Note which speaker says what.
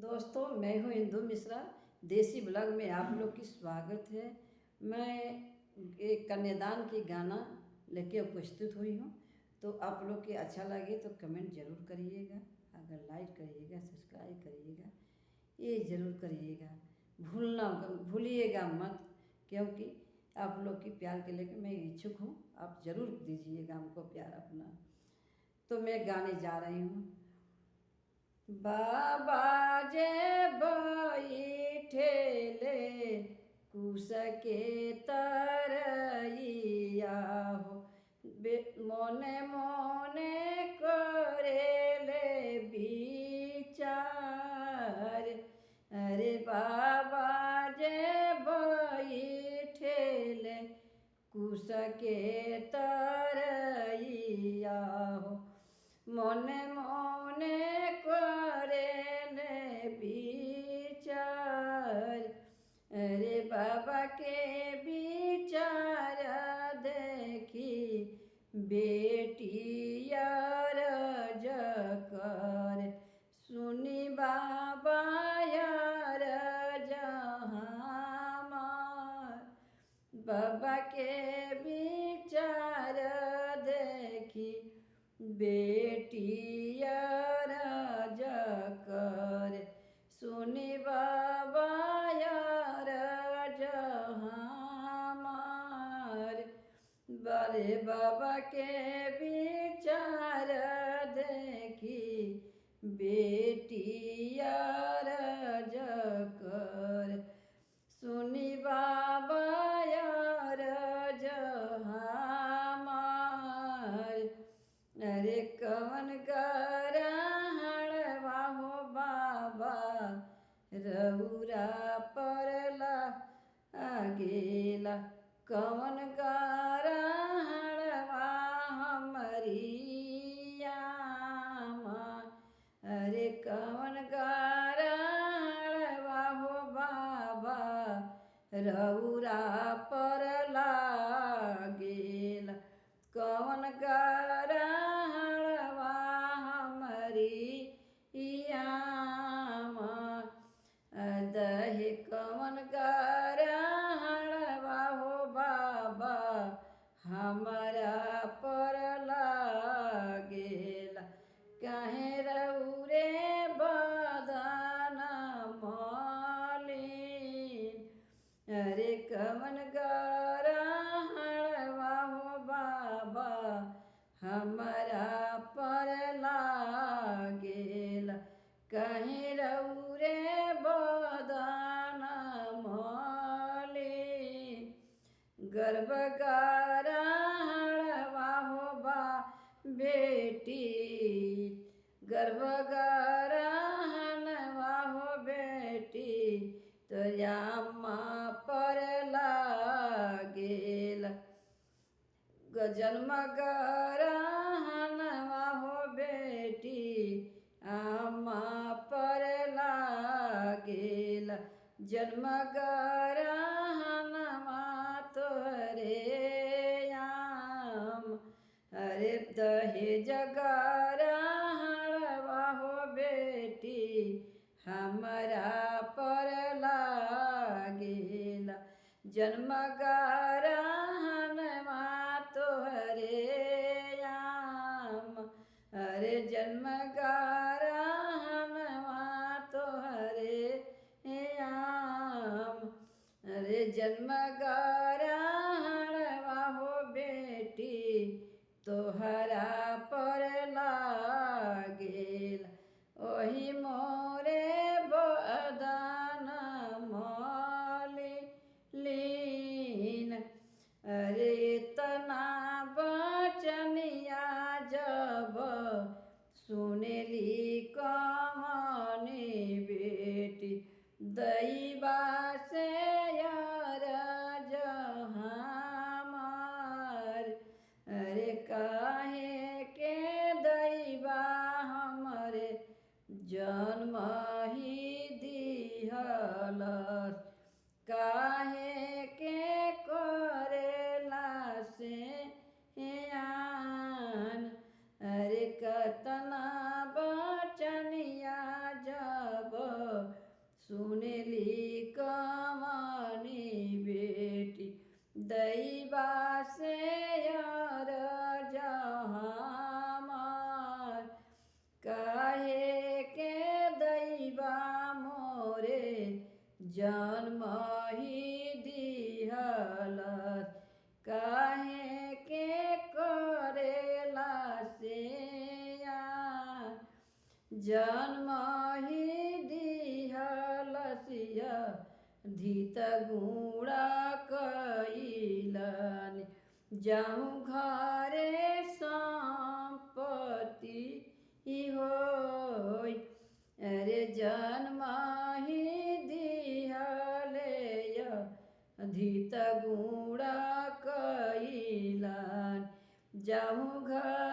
Speaker 1: दोस्तों, मैं हूँ इंदु मिश्रा। देसी ब्लॉग में आप लोग की स्वागत है। मैं एक कन्यादान की गाना लेके उपस्थित हुई हूँ। तो आप लोग के अच्छा लगे तो कमेंट ज़रूर करिएगा, अगर लाइक करिएगा, सब्सक्राइब करिएगा, ये ज़रूर करिएगा। भूलिएगा मत, क्योंकि आप लोग की प्यार के लेकर मैं इच्छुक हूँ। आप ज़रूर दीजिएगा हमको प्यार अपना। तो मैं गाने जा रही हूँ। बाबा जे बैठेले कुश के तरैया हो, मोने मोने करेले विचार। अरे बाबा जे बैठेले कुश के तरैया हो, मोने मोने करेले विचार। अरे बाबा के विचार देखी बेटियार जकर, सुनी बाबा यार जहाँ। बाबा के विचार देखी बेटियार जकर, सुनी बाबा यार जहाँ। बड़े बाबा के विचार देखी बेटियार जकर, सुनी बाबा यार जहाँ। अरे कवन गरहणवा हो बाबा, रउरा परला आगेला। कवन गरहणवा हमरी आमा, अरे कवन गरहणवा हो बाबा, रउरा परला गेला। कवन गरहणवा हमरी आमा, दहे कवन गरहणवा हो बाबा, हमारा परला गेला। काहे रउरे बदन मलिन, अरे कवन गरहणवा हो बाबा, हमारा परला गेला। कहीं रउरे बदन मलिन, गर्भ गरहणवा हो बा बेटी, गर्भ गरहणवा हो बेटी, तोरा माँ परला गेला। जन्म गरहणवा हो बेटी, आमा परला गेला। जन्म गरहणवा तोरे आम, अरे दहेज गरहणवा हो बेटी, हमारा परला गेला। जन्म गरहणवा तोहरे आम, अरे जन्म गरहणवा तोहरे आम, अरे जन्म गरहणवा हो बेटी, तोहरा परला गेला। ओही मोरे बदन मलिन, अरे तना बचनिया जब सुनेली कवनी बेटी, दैबा से यार जन्म ही दिहलस काहे के करेला से जन्म ही दिहलसिया धीत गुणा कैलन जाऊँ घरे संपत्ति होय अरे जन्म ही दिहले धीत गुणा कैलन जाऊँ घर